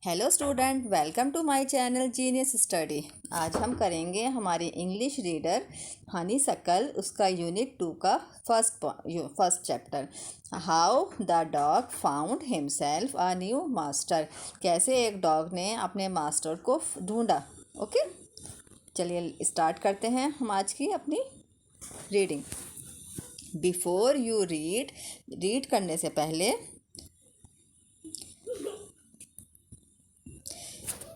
Hello student, welcome to my channel genius study. आज हम करेंगे हमारी इंग्लिश रीडर हनी सकल उसका यूनिट 2 का first chapter. How the dog found himself a new master. कैसे एक डॉग ने अपने मास्टर को ढूंढा। ओके, चलिए स्टार्ट करते हैं हम आज की अपनी रीडिंग। बिफोर यू रीड करने से पहले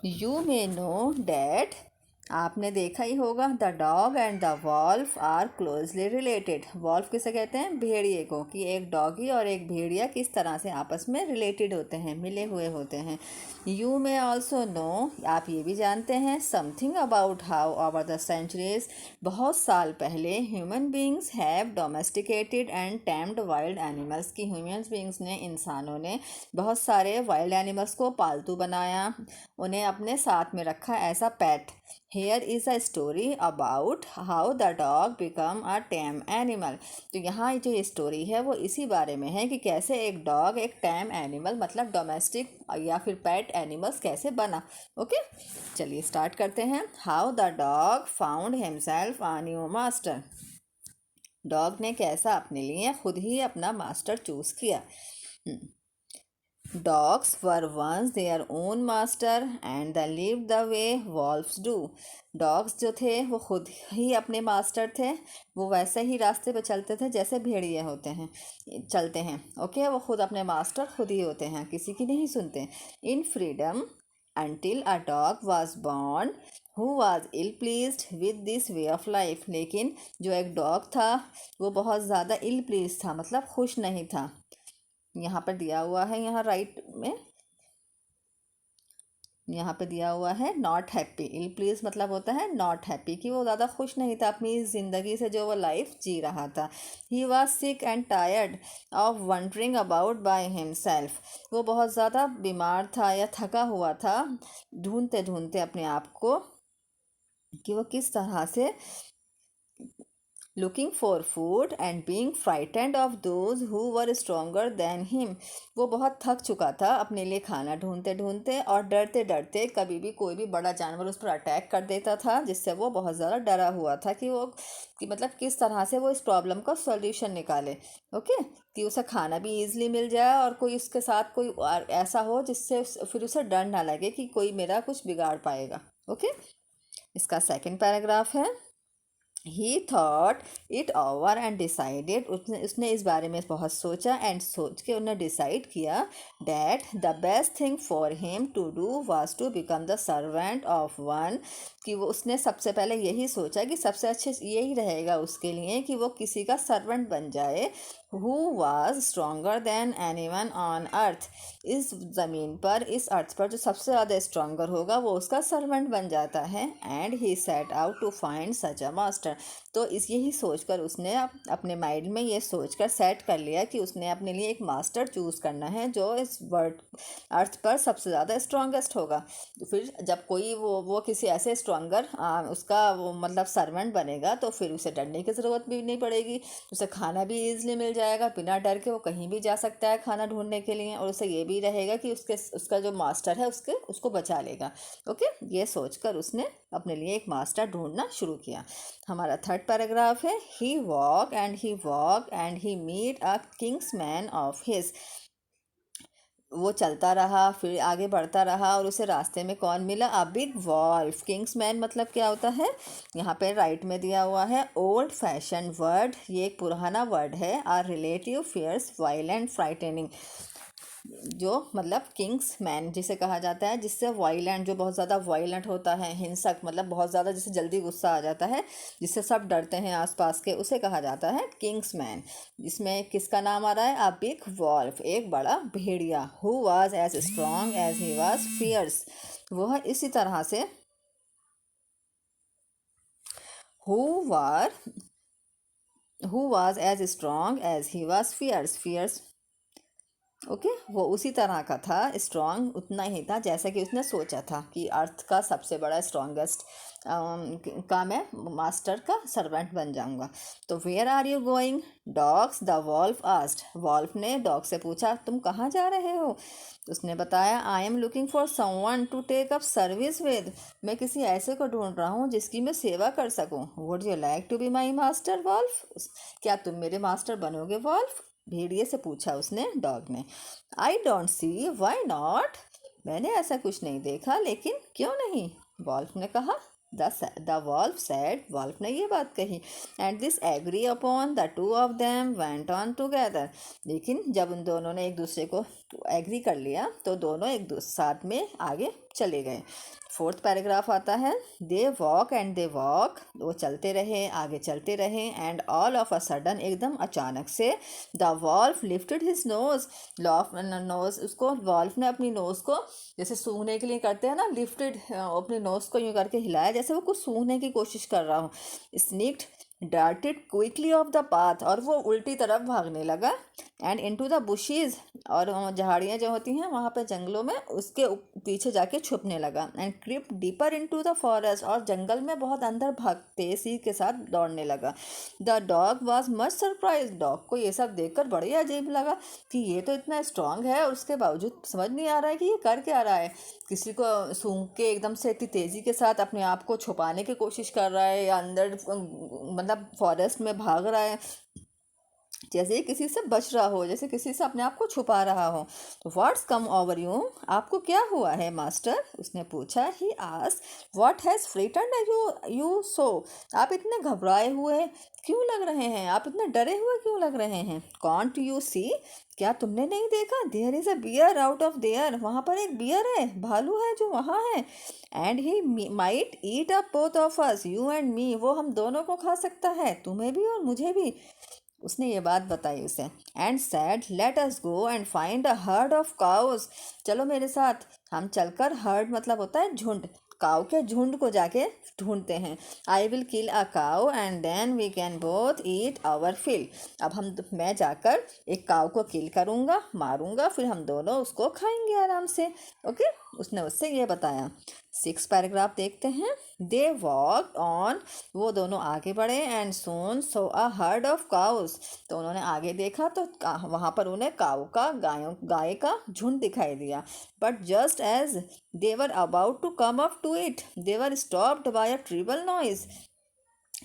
यू मे नो डैट, आपने देखा ही होगा, the dog and the wolf are closely related. Wolf किसे कहते हैं? भेड़िए को। कि एक डॉगी और एक भेड़िया किस तरह से आपस में रिलेटेड होते हैं, मिले हुए होते हैं। यू मे ऑल्सो नो, आप ये भी जानते हैं, something about how over the centuries, बहुत साल पहले human beings have domesticated and tamed wild animals. की ह्यूमन बींग्स ने, इंसानों ने बहुत सारे वाइल्ड एनिमल्स को पालतू बनाया, उन्हें अपने साथ में रखा as a pet. Here is a story about how the dog become a tame animal. तो यहाँ जो ये स्टोरी है वो इसी बारे में है कि कैसे एक डॉग एक टैम एनिमल मतलब डोमेस्टिक या फिर पेट एनिमल्स कैसे बना। ओके, चलिए स्टार्ट करते हैं। How the dog found himself a new master. Dog ने कैसा अपने लिए खुद ही अपना मास्टर चूज़ किया। Dogs were once their own master and they lived the way wolves do. Dogs जो थे वो खुद ही अपने मास्टर थे, वो वैसे ही रास्ते पे चलते थे जैसे भेड़िए होते हैं, चलते हैं। ओके, वो खुद अपने मास्टर खुद ही होते हैं, किसी की नहीं सुनते। इन freedom until a dog was born who was ill pleased with this way of life। लेकिन जो एक डॉग था वो बहुत ज़्यादा इल प्लीज था, मतलब खुश नहीं था। यहाँ पर दिया हुआ है, यहाँ राइट में यहाँ पे दिया हुआ है नॉट हैप्पी। इल प्लीज मतलब होता है नॉट हैप्पी, कि वो ज़्यादा खुश नहीं था अपनी ज़िंदगी से जो वो लाइफ जी रहा था। He was sick and tired of wondering about by himself. वो बहुत ज़्यादा बीमार था या थका हुआ था, ढूंढते ढूंढते अपने आप को कि वो किस तरह से looking for food and being frightened of those who were stronger than him। वो बहुत थक चुका था अपने लिए खाना ढूंढते ढूंढते और डरते डरते, कभी भी कोई भी बड़ा जानवर उस पर अटैक कर देता था जिससे वो बहुत ज़्यादा डरा हुआ था कि वो कि मतलब किस तरह से वो इस प्रॉब्लम का सॉल्यूशन निकाले। ओके, कि उसे खाना भी ईजिली मिल जाए और कोई उसके साथ कोई ऐसा हो जिससे फिर उसे डर ना लगे कि कोई मेरा कुछ बिगाड़ पाएगा। ओके, इसका सेकंड पैराग्राफ है। ही thought it over and decided, उसने इस बारे में बहुत सोचा एंड सोच के उन्हें डिसाइड किया that the best thing for him to do was to become the servant of one. कि वो उसने सबसे पहले यही सोचा कि सबसे अच्छे यही रहेगा उसके लिए कि वो किसी का सर्वेंट बन जाए। Who was stronger than anyone on earth, इस ज़मीन पर, इस अर्थ पर जो सबसे ज़्यादा स्ट्रोंगर होगा वो उसका सर्वेंट बन जाता है। And he set out to find such a master. तो इस यही सोचकर उसने अपने माइंड में ये सोचकर सेट कर लिया कि उसने अपने लिए एक मास्टर चूज़ करना है जो इस वर्ल्ड अर्थ पर सबसे ज़्यादा स्ट्रॉन्गेस्ट होगा। तो फिर जब कोई वो किसी ऐसे स्ट्रॉन्गर उसका वो मतलब सर्वेंट बनेगा तो फिर उसे डरने की ज़रूरत भी नहीं पड़ेगी, उसे खाना भी ईजिली मिल जाएगा, बिना डर के वो कहीं भी जा सकता है खाना ढूंढने के लिए, और उसे ये भी रहेगा कि उसका जो मास्टर है उसको बचा लेगा। ओके, ये सोचकर उसने अपने लिए एक मास्टर ढूंढना शुरू किया। हमारा थर्ड पैराग्राफ है। Walk and he meet a kinsman of his. वो चलता रहा, फिर आगे बढ़ता रहा और उसे रास्ते में कौन मिला? A big wolf. Kinsman मतलब क्या होता है? यहाँ पे राइट में दिया हुआ है ओल्ड फैशन वर्ड, ये एक पुराना वर्ड है। Are relative fierce violent frightening, जो मतलब किंग्स मैन जिसे कहा जाता है, जिससे वायलेंट, जो बहुत ज़्यादा वायलेंट होता है, हिंसक, मतलब बहुत ज़्यादा जिसे जल्दी गुस्सा आ जाता है, जिससे सब डरते हैं आसपास के, उसे कहा जाता है किंग्स मैन। इसमें किसका नाम आ रहा है? अ बिग वॉल्फ, एक बड़ा भेड़िया। Who was as strong as he was fierce, वह इसी तरह से who were who was as strong as he was fierce. Fierce okay, वो उसी तरह का था, स्ट्रॉन्ग उतना ही था जैसा कि उसने सोचा था कि अर्थ का सबसे बड़ा स्ट्रॉन्गेस्ट का मैं मास्टर का सर्वेंट बन जाऊंगा। तो where are you going dogs, the wolf asked. Wolf ने डॉग से पूछा, तुम कहाँ जा रहे हो? उसने बताया, I am looking for someone to take up service with. मैं किसी ऐसे को ढूंढ रहा हूँ जिसकी मैं सेवा कर सकूँ। Would you like to be my master wolf? क्या तुम मेरे मास्टर बनोगे वॉल्फ? भेड़िए से पूछा उसने, डॉग ने। I don't see why not. मैंने ऐसा कुछ नहीं देखा, लेकिन क्यों नहीं? वॉल्फ ने कहा। द वॉल्फ सेड, वॉल्फ ने ये बात कही। And this agree upon the two of them went on together. लेकिन जब उन दोनों ने एक दूसरे को एग्री कर लिया तो दोनों साथ में आगे चले गए। फोर्थ पैराग्राफ आता है, they walk and they walk. वो चलते रहे, आगे चलते रहे। And all of a sudden, एकदम अचानक से, the wolf lifted his nose. Nose, उसको वॉल्फ ने अपनी नोज को जैसे सूंघने के लिए करते हैं ना, लिफ्टेड, अपने नोज को यूँ करके हिलाया जैसे वो कुछ सूंघने की कोशिश कर रहा हो। स्निक्ड darted quickly of the path, और वो उल्टी तरफ भागने लगा। एंड इनटू द बुशीज, और झाड़ियाँ जो होती हैं वहाँ पे जंगलों में, उसके पीछे जाके छुपने लगा। And creep deeper into the forest, और जंगल में बहुत अंदर भागते सी के साथ दौड़ने लगा। The dog was much surprise. Dog को ये सब देखकर बड़ी अजीब लगा कि ये तो इतना स्ट्रांग है और उसके बावजूद समझ नहीं आ रहा है कि ये कर क्या रहा है। किसी को सूंघ के एकदम से इतनी तेज़ी के साथ अपने आप को छुपाने की कोशिश कर रहा है, या अंदर मतलब फॉरेस्ट में भाग रहा है, जैसे किसी से बच रहा हो, जैसे किसी से अपने आप को छुपा रहा हो। तो व्हाट्स कम ओवर यू, आपको क्या हुआ है मास्टर? उसने पूछा। He asked, what has frightened you so. आप इतने घबराए हुए क्यों लग रहे हैं? आप इतने डरे हुए क्यों लग रहे हैं? कांट यू सी, क्या तुमने नहीं देखा? There is a bear out of there, वहाँ पर एक बियर है, भालू है जो वहाँ है। And he might eat up both of us, you and me, वो हम दोनों को खा सकता है, तुम्हें भी और मुझे भी। उसने ये बात बताई उसे। And sad, let us go and find a herd of cows. चलो मेरे साथ, हम चलकर, हर्ड मतलब होता है झुंड, काऊ के झुंड को जाके ढूंढते हैं। I will kill a cow and then we can both eat our fill. अब मैं जाकर एक काऊ को किल करूँगा, मारूंगा, फिर हम दोनों उसको खाएंगे आराम से। ओके, उसने उससे ये बताया। सिक्स पैराग्राफ देखते हैं। दे वॉक ऑन, वो दोनों आगे बढ़े। And soon saw a herd of cows, तो उन्होंने आगे देखा तो वहाँ पर उन्हें काऊ का, गाय का झुंड दिखाई दिया। But just as they were about to come up to it, they were stopped by a terrible noise.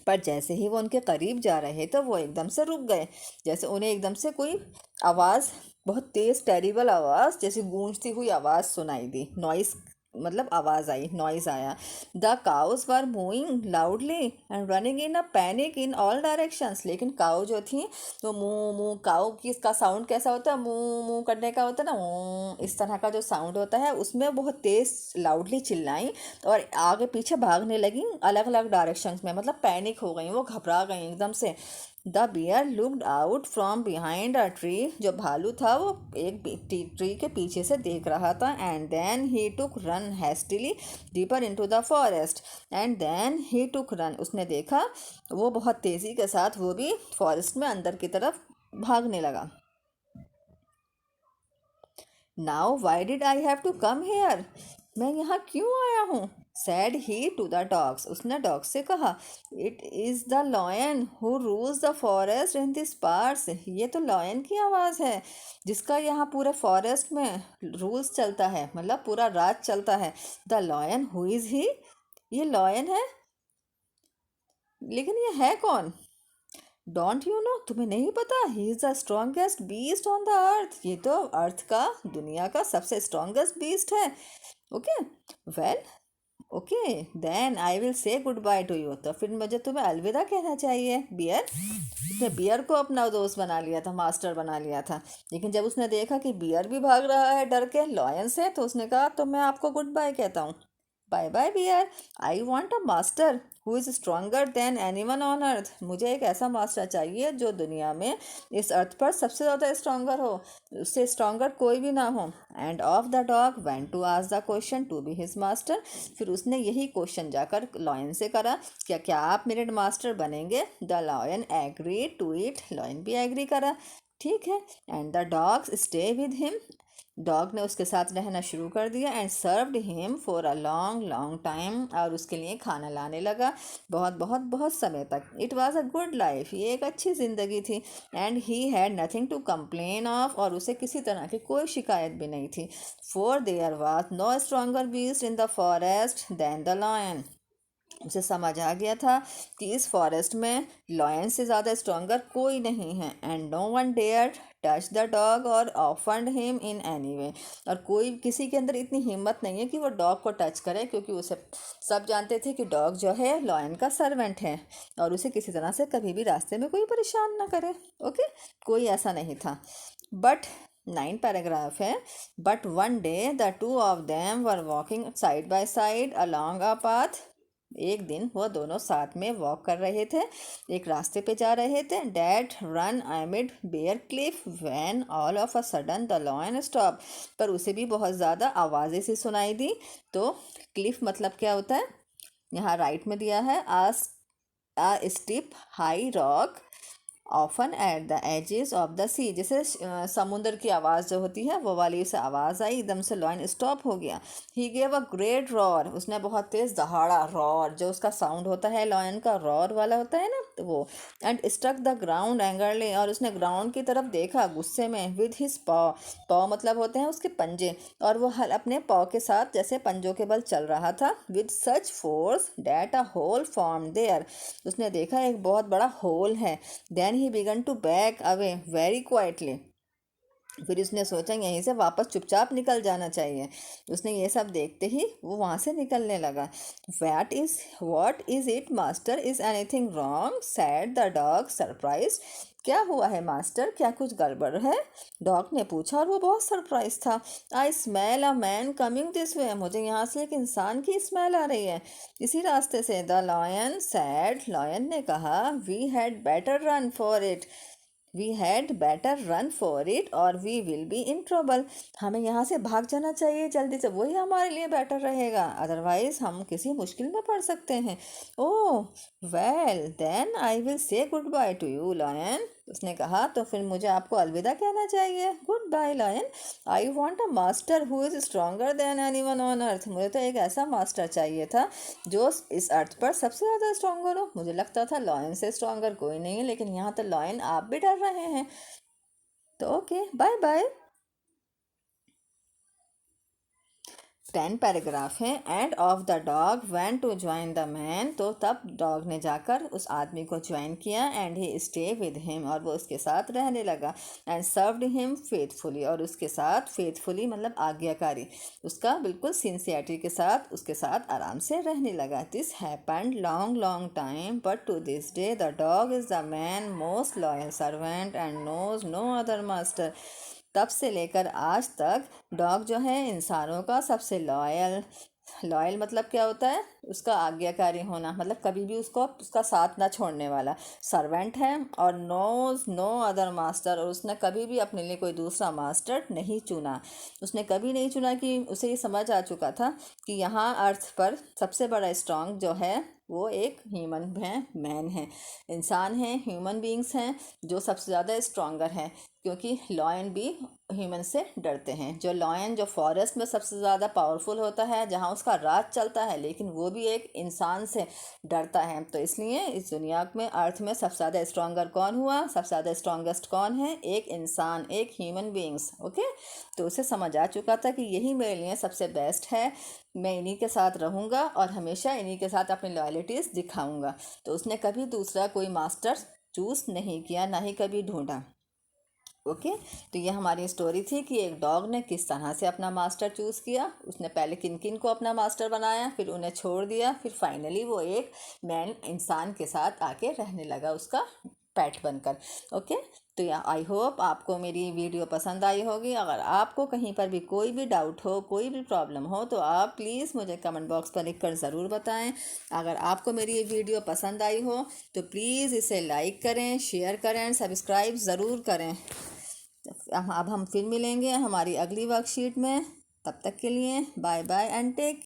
पर जैसे ही वो उनके करीब जा रहे तो वो एकदम से रुक गए, जैसे उन्हें एकदम से कोई आवाज़, बहुत तेज़ टेरिबल आवाज़, जैसे गूंजती हुई आवाज़ सुनाई दी। नॉइस मतलब आवाज़ आई, नॉइज़ आया। The cows were moving loudly and running in a panic in all directions. लेकिन काऊ जो थी तो मुँह मुँह, काऊ की इसका साउंड कैसा होता है, मुँह मुँह करने का होता है ना, इस तरह का जो साउंड होता है, उसमें बहुत तेज़ लाउडली चिल्लाई और आगे पीछे भागने लगी अलग अलग डायरेक्शंस में, मतलब पैनिक हो गई, वो घबरा गई एकदम से। The bear looked out from behind a tree, जो भालू था वो एक ट्री के पीछे से देख रहा था। And then he took run hastily deeper into the forest. And then he took run, उसने देखा वो बहुत तेज़ी के साथ वो भी फॉरेस्ट में अंदर की तरफ भागने लगा। Now why did I have to come here, मैं यहाँ क्यों आया हूँ? Said he to the dogs, उसने डॉग से कहा। It is the lion who rules the forest in this parts, ये तो लॉयन की आवाज़ है जिसका यहाँ पूरे फॉरेस्ट में रूल्स चलता है, मतलब पूरा राज चलता है। द लॉयन, हु इज़ ही, ये लॉयन है, लेकिन ये है कौन? डोंट यू नो, तुम्हें नहीं पता? He is the strongest beast on the earth, ये तो अर्थ का, दुनिया का सबसे स्ट्रॉन्गेस्ट बीस्ट है। Okay, well, okay, then I will say good bye to you, तो फिर मुझे तुम्हें अलविदा कहना चाहिए। बियर, उसने बियर को अपना दोस्त बना लिया था, मास्टर बना लिया था। लेकिन जब उसने देखा कि बियर भी भाग रहा है डर के लॉयन से, तो उसने कहा तो मैं आपको गुड बाय कहता हूँ। Bye bye bear, I want a master who is stronger than anyone on earth, मुझे एक ऐसा मास्टर चाहिए जो दुनिया में, इस अर्थ पर सबसे ज़्यादा स्ट्रोंगर हो, उससे स्ट्रोंगर कोई भी ना हो। And off the dog went to ask the question to be his master, फिर उसने यही क्वेश्चन जाकर लॉयन से करा, क्या आप मेरे मास्टर बनेंगे? The lion agree to it, lion भी एग्री करा। ठीक है। And the dogs stay with him, dog ने उसके साथ रहना शुरू कर दिया। And served him for a long long time, और उसके लिए खाना लाने लगा बहुत बहुत बहुत समय तक। It was a good life, ये एक अच्छी ज़िंदगी थी। And he had nothing to complain of, और उसे किसी तरह की कोई शिकायत भी नहीं थी। For there was no stronger beast in the forest than the lion, उसे समझ आ गया था कि इस फॉरेस्ट में लॉयन से ज़्यादा स्ट्रॉन्गर कोई नहीं है। And no one dare touch the dog or offend him in any way, और कोई किसी के अंदर इतनी हिम्मत नहीं है कि वो डॉग को टच करे, क्योंकि उसे सब जानते थे कि डॉग जो है लॉयन का सर्वेंट है और उसे किसी तरह से कभी भी रास्ते में कोई परेशान ना करे। ओके, कोई ऐसा नहीं था। बट 9 पैराग्राफ है। But one day the two of them were walking side by side along a path, एक दिन वो दोनों साथ में वॉक कर रहे थे, एक रास्ते पे जा रहे थे। That run amid bare cliff when all of a sudden the lion stop, पर उसे भी बहुत ज़्यादा आवाज़ें सी सुनाई दी। तो क्लिफ मतलब क्या होता है, यहाँ राइट में दिया है, as a steep high rock often at the edges of the sea, जैसे समुद्र की आवाज़ जो होती है वो वाली उसे आवाज़ आई, एकदम से लॉयन स्टॉप हो गया। He gave a great roar, उसने बहुत तेज़ दहाड़ा, रॉर जो उसका साउंड होता है लॉयन का, रॉर वाला होता है ना, तो वो। And struck the ground angrily, और उसने ग्राउंड की तरफ देखा गुस्से में। विद हिज पॉ, पॉ मतलब होते हैं उसके पंजे, और वो हल अपने पॉ के साथ जैसे पंजों के बल चल रहा था। With such force that a hole form there, उसने देखा एक बहुत बड़ा होल है। Then he began to back away very quietly, फिर उसने सोचा यहीं से वापस चुपचाप निकल जाना चाहिए। उसने ये सब देखते ही वो वहाँ से निकलने लगा। What is it master, is anything wrong, sad the dog surprise, क्या हुआ है मास्टर, क्या कुछ गड़बड़ है, डॉग ने पूछा, और वो बहुत सरप्राइज था। I smell a man coming this way, मुझे यहाँ से एक इंसान की स्मेल आ रही है, इसी रास्ते से। द लॉयन सैड, लॉयन ने कहा, we had better run for it, we had better run for it or we will be in trouble, हमें यहाँ से भाग जाना चाहिए जल्दी से, वही हमारे लिए बेटर रहेगा, अदरवाइज हम किसी मुश्किल में पड़ सकते हैं। Oh well then I will say good bye to you lion, उसने कहा तो फिर मुझे आपको अलविदा कहना चाहिए। Good bye lion, I want a master who is stronger than anyone on earth, मुझे तो एक ऐसा मास्टर चाहिए था जो इस अर्थ पर सबसे ज़्यादा स्ट्रोंगर हो। मुझे लगता था लॉयन से स्ट्रोंगर कोई नहीं है, लेकिन यहाँ तो लॉयन आप भी डर रहे हैं। तो ओके, बाय बाय। 10 पैराग्राफ है। And off the dog went to join the man, तो तब डॉग ने जाकर उस आदमी को ज्वाइन किया। And he stay with him, और वो उसके साथ रहने लगा। एंड सर्व्ड हिम फेथफुली, और उसके साथ फेथफुली मतलब आज्ञाकारी, उसका बिल्कुल सिंसियरिटी के साथ उसके साथ आराम से रहने लगा। This happened long long time but to this day the dog is the man most loyal servant and knows no other master, तब से लेकर आज तक डॉग जो है इंसानों का सबसे लॉयल, लॉयल मतलब क्या होता है, उसका आज्ञाकारी होना, मतलब कभी भी उसको उसका साथ ना छोड़ने वाला, सर्वेंट है। और नोज नो अदर मास्टर, और उसने कभी भी अपने लिए कोई दूसरा मास्टर नहीं चुना, उसने कभी नहीं चुना, कि उसे ये समझ आ चुका था कि यहाँ अर्थ पर सबसे बड़ा स्ट्रॉन्ग जो है वो एक ह्यूमन है, मैन है, इंसान है, ह्यूमन बींग्स हैं जो सबसे ज़्यादा स्ट्रॉन्गर है, क्योंकि लॉयन भी ह्यूमन से डरते हैं। जो लॉयन जो फॉरेस्ट में सबसे ज़्यादा पावरफुल होता है, जहाँ उसका राज चलता है, लेकिन वो भी एक इंसान से डरता है। तो इसलिए इस दुनिया में अर्थ में सबसे ज़्यादा स्ट्रॉन्गर कौन हुआ, सबसे ज़्यादा स्ट्रॉन्गेस्ट कौन है, एक इंसान, एक ह्यूमन बींग्स। ओके, तो उसे समझ आ चुका था कि यही मेरे लिए सबसे बेस्ट है, मैं इन्हीं के साथ रहूँगा और हमेशा इन्हीं के साथ अपनी लॉयल्टीज़ दिखाऊँगा। तो उसने कभी दूसरा कोई मास्टर चूज़ नहीं किया, ना ही कभी ढूंढा। ओके, तो ये हमारी स्टोरी थी कि एक डॉग ने किस तरह से अपना मास्टर चूज़ किया। उसने पहले किन किन को अपना मास्टर बनाया, फिर उन्हें छोड़ दिया, फिर फाइनली वो एक मैन इंसान के साथ आके रहने लगा, उसका पेट बनकर। ओके, तो या आई होप आपको मेरी वीडियो पसंद आई होगी। अगर आपको कहीं पर भी कोई भी डाउट हो, कोई भी प्रॉब्लम हो, तो आप प्लीज़ मुझे कमेंट बॉक्स पर लिख कर ज़रूर बताएं। अगर आपको मेरी ये वीडियो पसंद आई हो तो प्लीज़ इसे लाइक करें, शेयर करें, सब्सक्राइब ज़रूर करें। अब हम फिर मिलेंगे हमारी अगली वर्कशीट में, तब तक के लिए बाय बाय एंड टेक